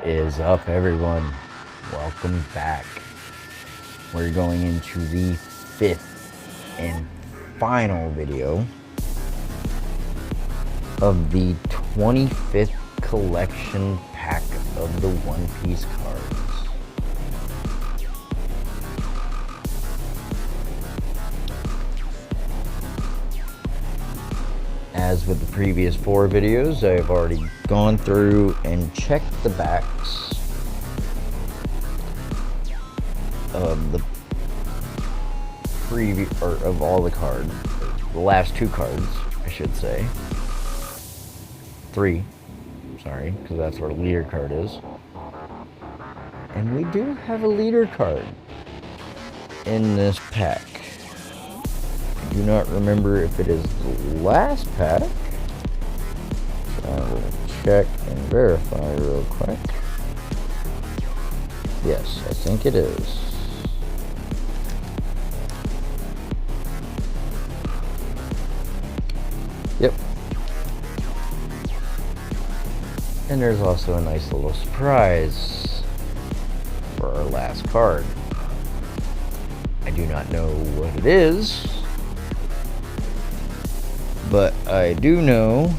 is up, everyone? Welcome back. We're going into the fifth and final video of the 25th collection pack of the One Piece cards. As with the previous 4 videos, I've already gone through and checked the backs of the of all the cards, the last 2 cards, I should say. 3, sorry, because that's where the leader card is. And we do have a leader card in this pack. I do not remember if it is the last pack. So I'm going to check and verify real quick. Yes, I think it is. Yep. And there's also a nice little surprise for our last card. I do not know what it is, but I do know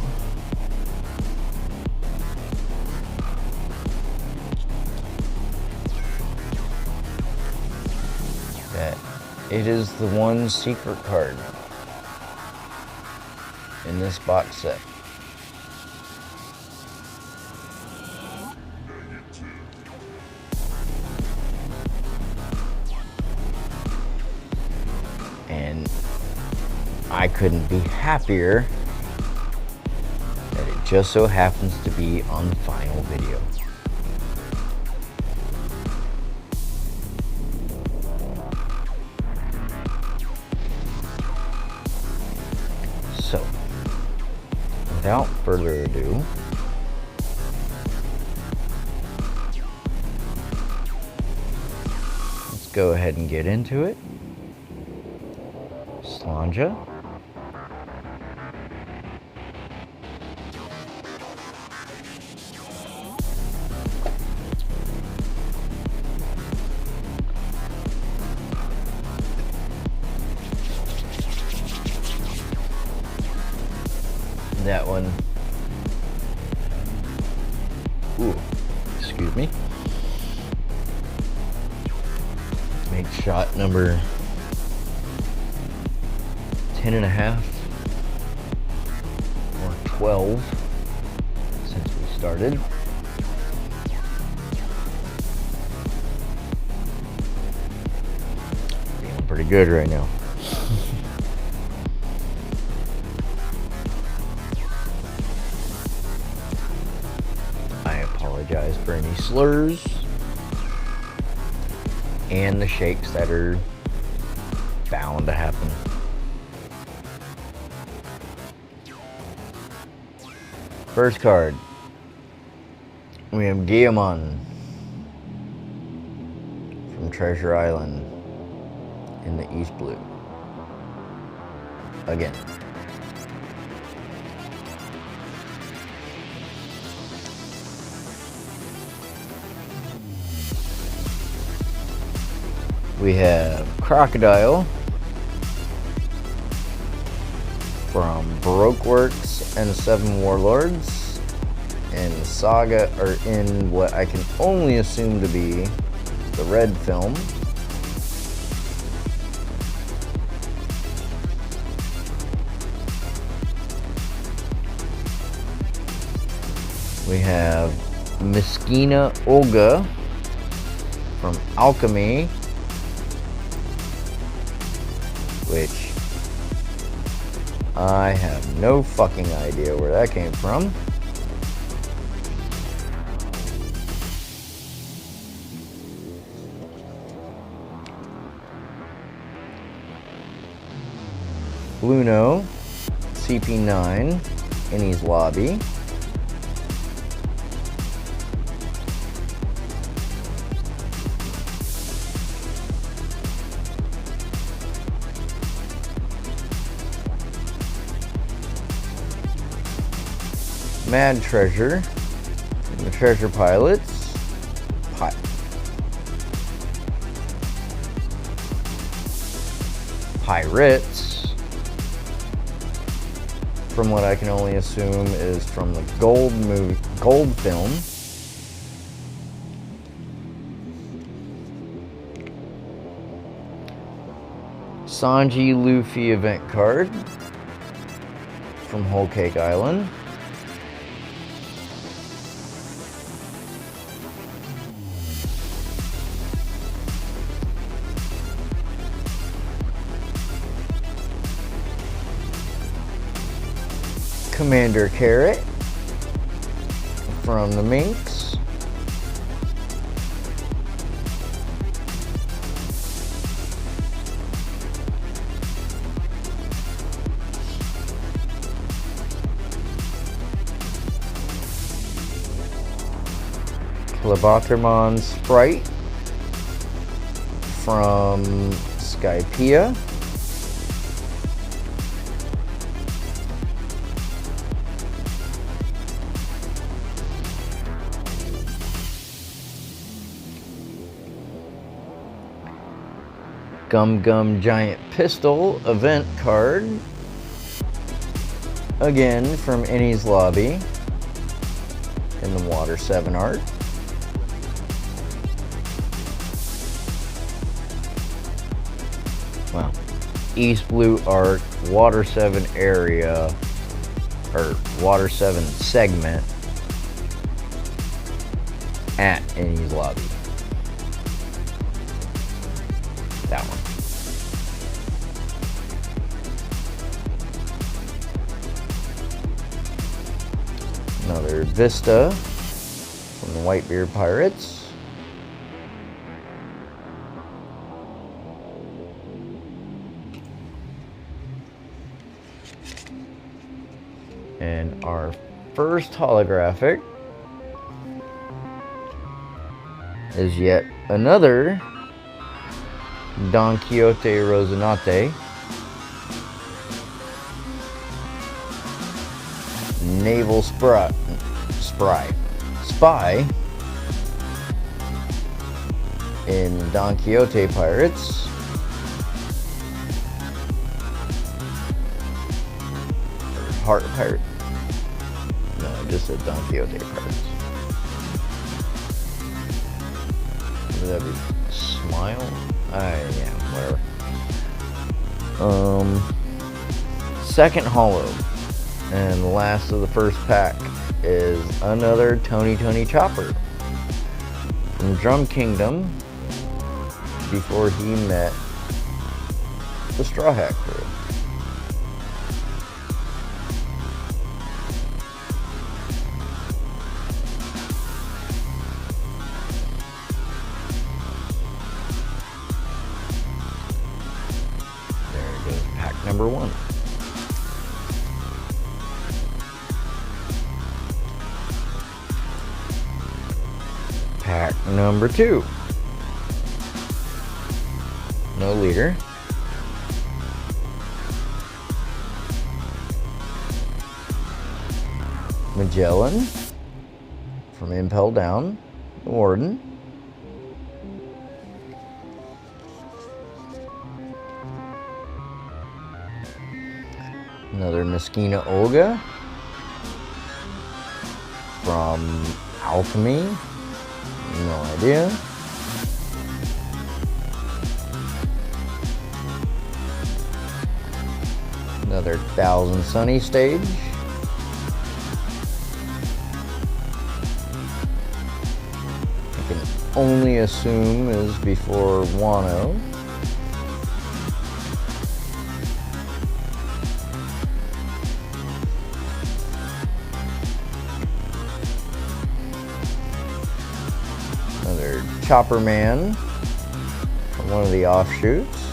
that it is the one secret card in this box set. And I couldn't be happier that it just so happens to be on the final video. So, without further ado, let's go ahead and get into it. Slanja. That one. Ooh, excuse me. Make shot number 10.5 or 12 since we started. Feeling pretty good right now. I apologize for any slurs and the shakes that are bound to happen. First card, we have Guillemon from Treasure Island in the East Blue. Again. We have Crocodile from Baroque Works and 7 Warlords in Saga, or in what I can only assume to be the red film. We have Miskina Olga from Alchemy, which I have no fucking idea where that came from. Bluno, CP9, Innie's Lobby. Mad Treasure, the Treasure Pilots. Pirates, from what I can only assume is from the Gold film. Sanji Luffy event card from Whole Cake Island. Commander Carrot from the Minx. Clebatermon Sprite from Skypiea. Gum Gum Giant Pistol event card, again from Enies Lobby in the Water 7 art. Well, East Blue art, Water 7 area, or Water 7 segment at Enies Lobby. That one. Another Vista from the Whitebeard Pirates. And our first holographic is yet another Don Quixote Rocinante, Naval Spy in Don Quixote Pirates. Heart Pirate. No, I just said Don Quixote Pirates. Would that be Smile? Yeah, whatever. Second holo, and the last of the first pack is another Tony Chopper from Drum Kingdom before he met the Straw Hat Crew. Number 1. Pack number 2. No leader. Magellan from Impel Down, Warden. Another Meskina Olga from Alchemy. No idea. Another Thousand Sunny stage. I can only assume is before Wano. Another Chopper Man from one of the offshoots.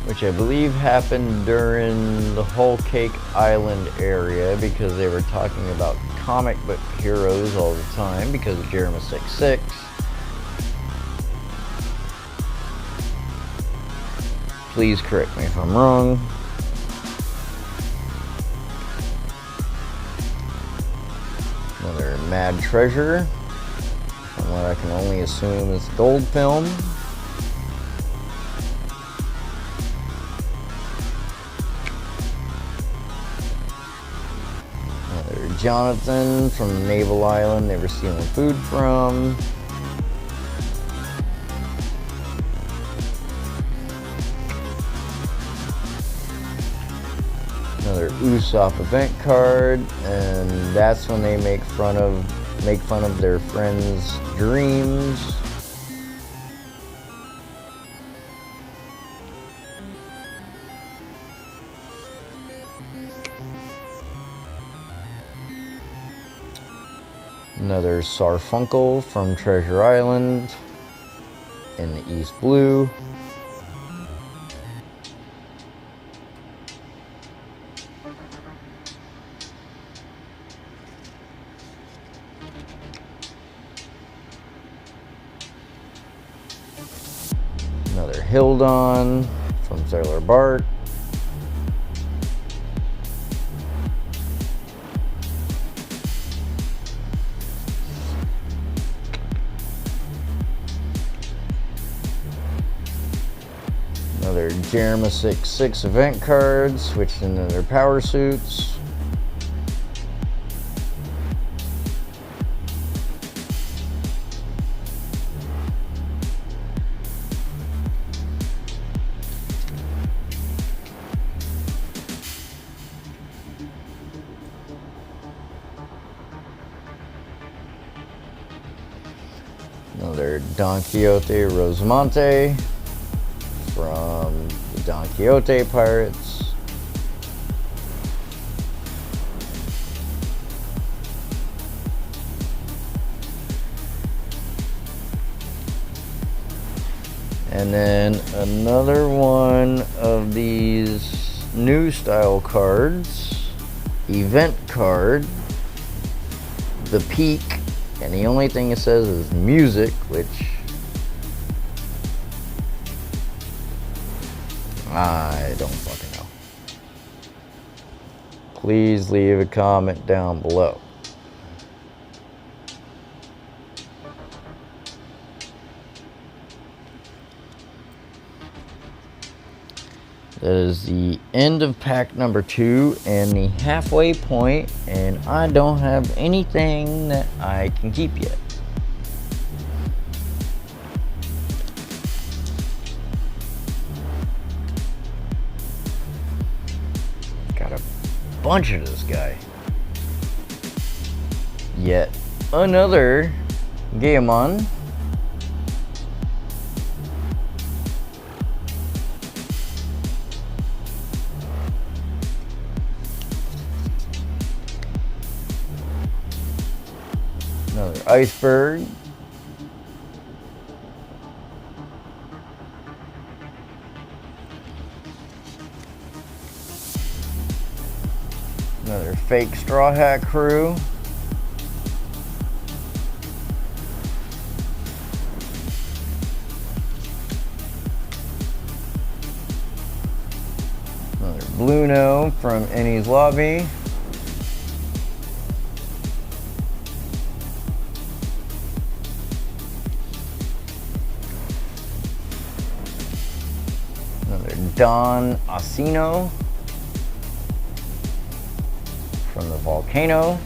Which I believe happened during the Whole Cake Island area because they were talking about comic book heroes all the time because of Jeremy 66. Please correct me if I'm wrong. Another Mad Treasure what I can only assume is gold film. Another Jonathan from the Naval Island they were stealing food from. Another Usopp event card, and that's when they make fun of their friends' dreams. Another Sarfunkel from Treasure Island in the East Blue. Another Hildon from Sailor Bart. Another Jerema 6 event cards, switched into their power suits. Another Don Quixote Rosamonte from the Don Quixote Pirates. And then another one of these new style cards, event card, the Peak. And the only thing it says is music, which I don't fucking know. Please leave a comment down below. That is the end of pack number 2 and the halfway point, and I don't have anything that I can keep yet. Got a bunch of this guy. Yet another Gaemon. Another Iceberg. Another fake Straw Hat Crew. Another Bluno from Ennie's Lobby. Another Don Asino from the Volcano.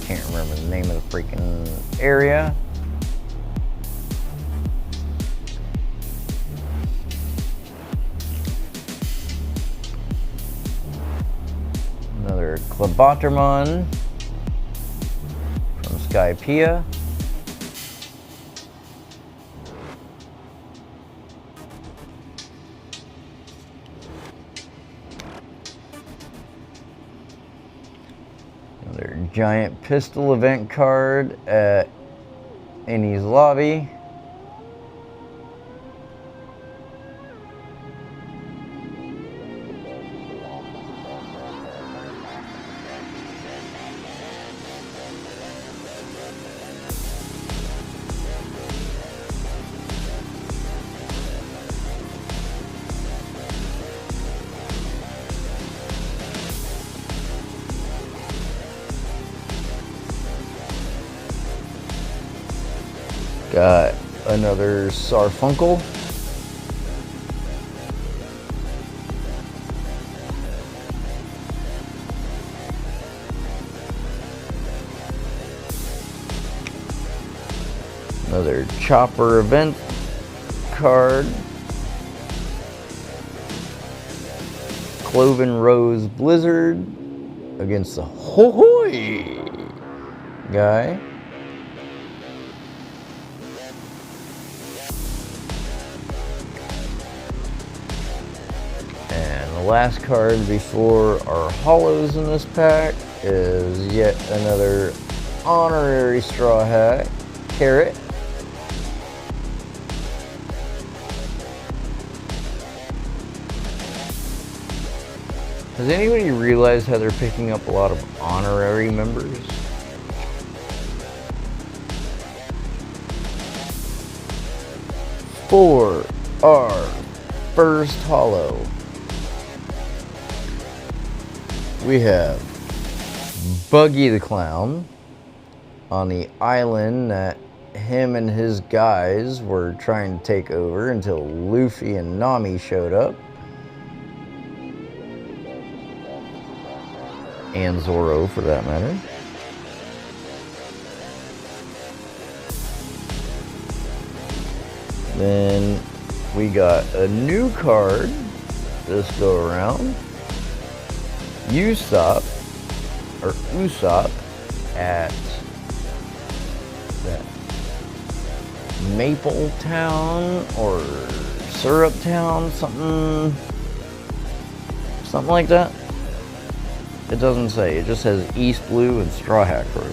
Can't remember the name of the freaking area. Another Klabatermon from Skypiea. Another giant pistol event card at Ennie's Lobby. Got another Sarfunkel. Another Chopper event card. Cloven Rose Blizzard against the Hoy guy. And the last card before our holos in this pack is yet another honorary Straw Hat, Carrot. Has anybody realized how they're picking up a lot of honorary members? For our first holo, we have Buggy the Clown on the island that him and his guys were trying to take over until Luffy and Nami showed up. And Zoro, for that matter. Then we got a new card this go around. Usopp at that Maple Town or Syrup Town, something like that. It doesn't say. It just says East Blue and Straw Hat Crew.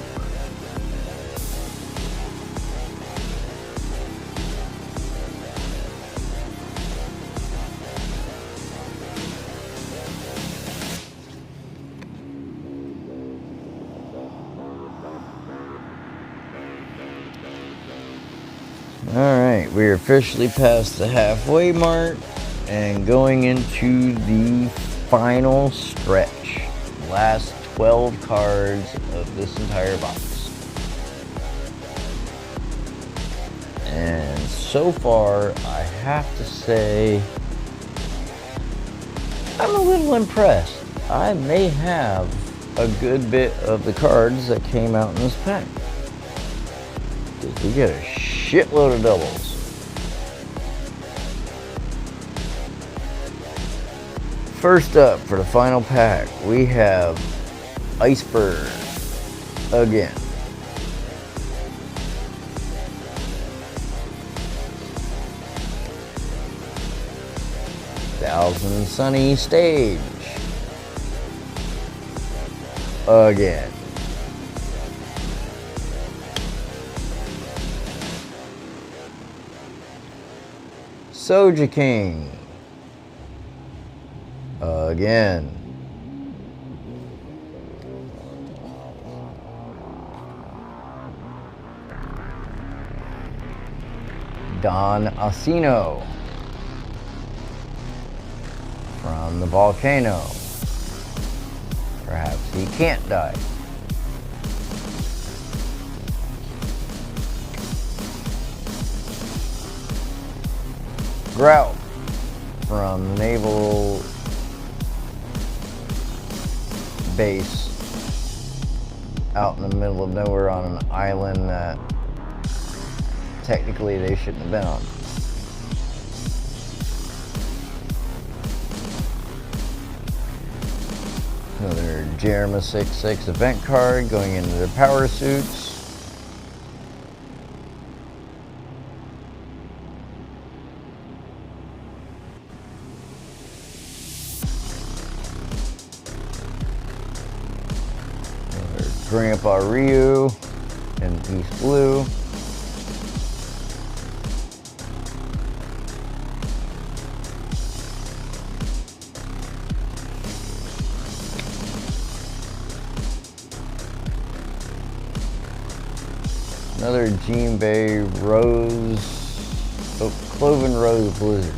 Alright, we're officially past the halfway mark and going into the final stretch. Last 12 cards of this entire box. And so far, I have to say, I'm a little impressed. I may have a good bit of the cards that came out in this pack. Did we get a shitload of doubles? First up for the final pack, we have Iceberg again. Thousand Sunny Stage again. Soja King again. Don Asino from the volcano. Perhaps he can't die. Grout from the naval base out in the middle of nowhere on an island that technically they shouldn't have been on. Another Jerema 6/6 event card going into their power suits. Grandpa Ryu in East Blue. Another Jinbei Cloven Rose Blizzard.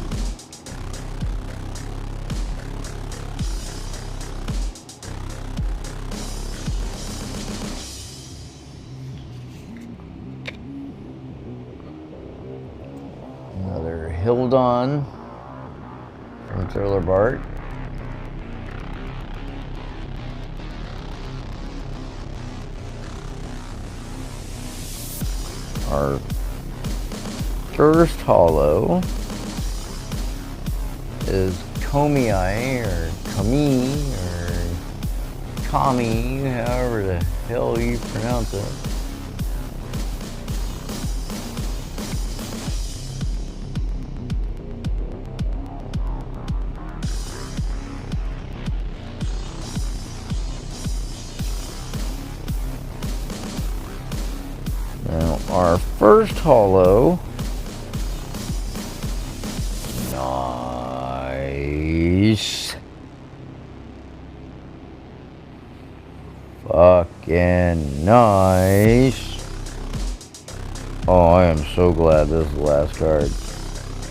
Hildon from Thriller Bark. Our first holo is Komii or Kami or Kami, however the hell you pronounce it. Now, our first holo. Nice. Fucking nice. Oh, I am so glad this is the last card.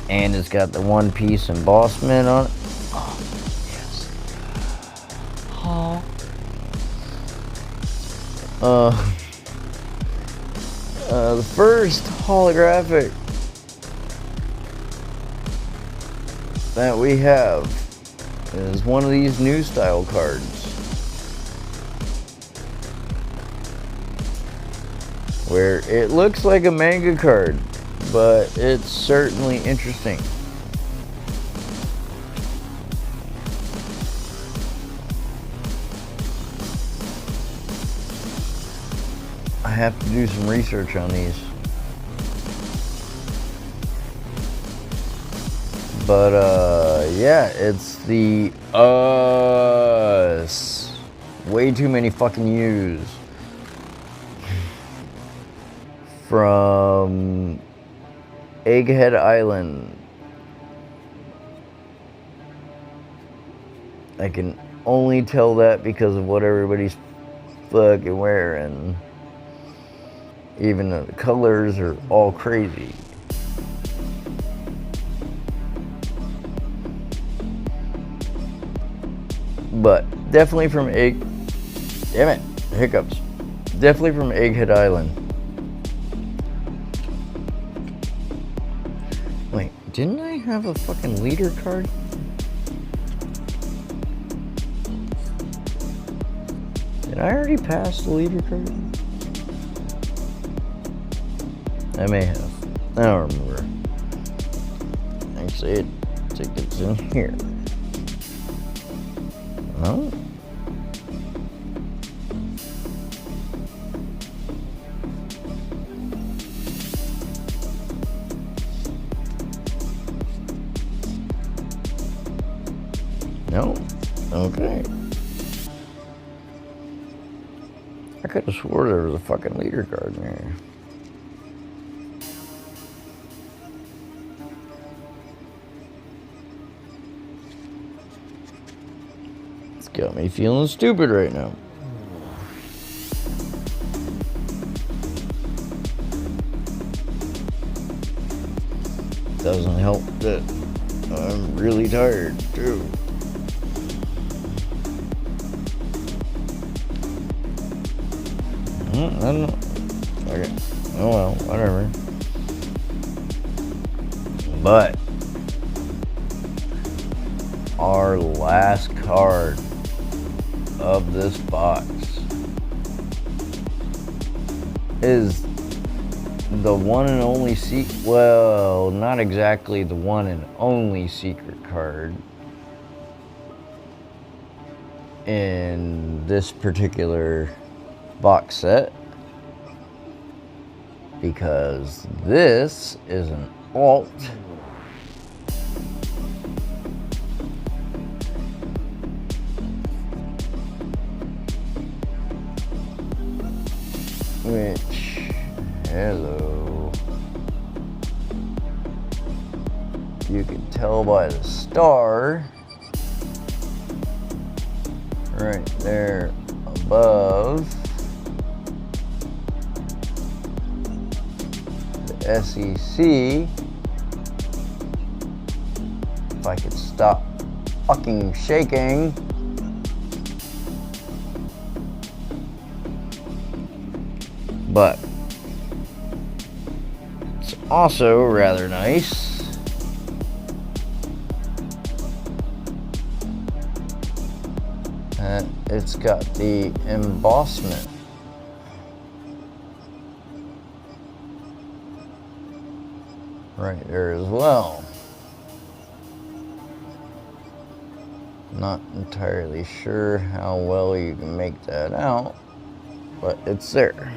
And it's got the One Piece embossment on it. Oh, yes. Oh. The first holographic that we have is one of these new style cards, where it looks like a manga card, but it's certainly interesting. I have to do some research on these. But yeah, it's the Us. Way too many fucking U's. From Egghead Island. I can only tell that because of what everybody's fucking wearing. Even the colors are all crazy. But definitely from damn it, hiccups. Definitely from Egghead Island. Wait, didn't I have a fucking leader card? Did I already pass the leader card? I may have. I don't remember. Actually, I think it's in here. No? No? Okay. I could have swore there was a fucking leader card in there. It's got me feeling stupid right now. Doesn't help that I'm really tired too. I don't know. Okay. Oh well, whatever. But our last card of this box is the one and only well, not exactly the one and only secret card in this particular box set, because this is an alt which, hello, you can tell by the star right there above the SEC. If I could stop fucking shaking. But it's also rather nice it's got the embossment. Right there as well. Not entirely sure how well you can make that out, but it's there.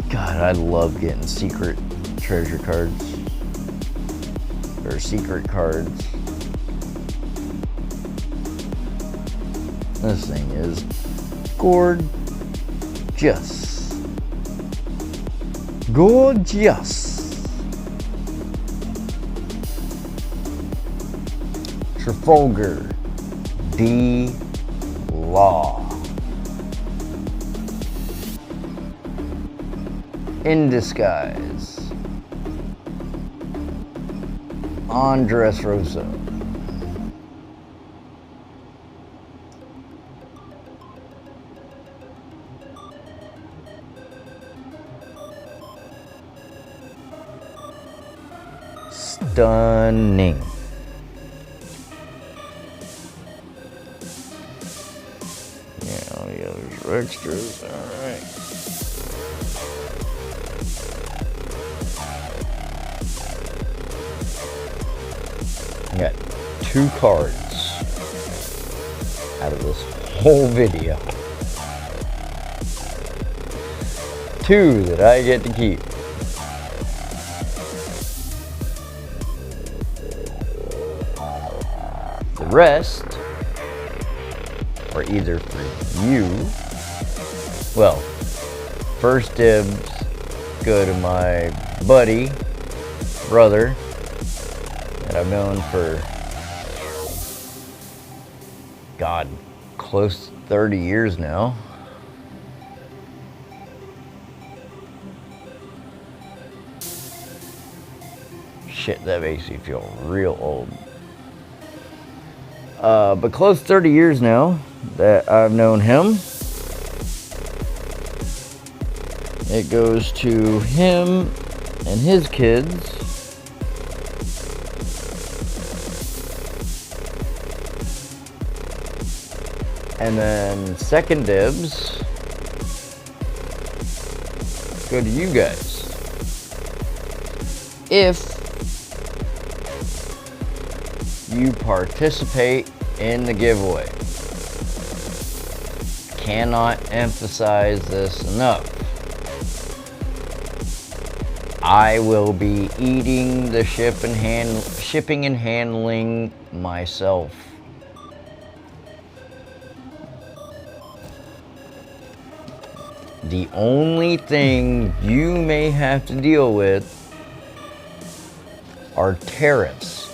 God, I love getting secret treasure cards. Or secret cards. This thing is gorgeous. Gorgeous. Trafalgar D. Law. In Disguise. Andres Rosa. Stunning. Yeah, all the others are extras. All right. I got 2 cards out of this whole video. 2 that I get to keep. The rest are either for you. Well, first dibs go to my buddy, brother, that I've known for, God, close to 30 years now. Shit, that makes me feel real old. But close to 30 years now that I've known him. It goes to him and his kids. And then second dibs go to you guys. If you participate in the giveaway. Cannot emphasize this enough. I will be eating the shipping and handling myself. The only thing you may have to deal with are tariffs,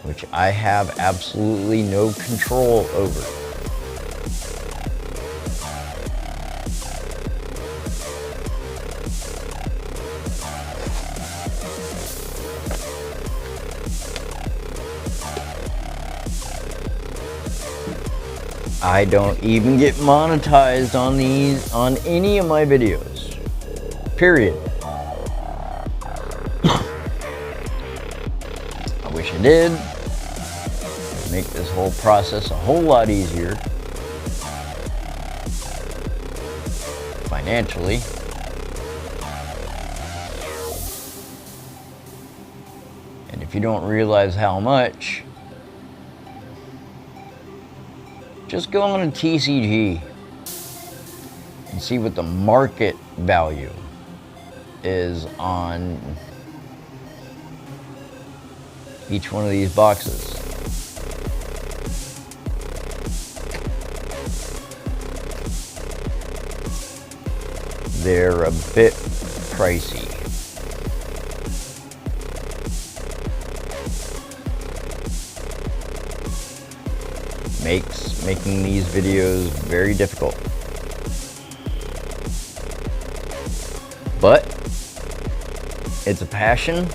which I have absolutely no control over. I don't even get monetized on any of my videos. Period. I wish I did. Make this whole process a whole lot easier. Financially. And if you don't realize how much, just go on a TCG and see what the market value is on each one of these boxes. They're a bit pricey. Makes making these videos very difficult. But it's a passion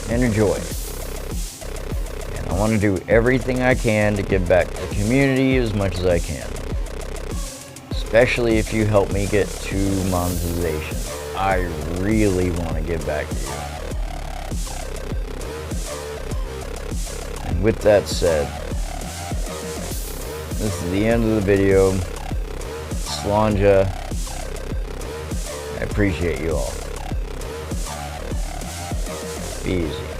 and a joy. And I want to do everything I can to give back to the community as much as I can. Especially if you help me get to monetization. I really want to give back to you. with that said, this is the end of the video. Slanja, I appreciate you all. Be easy.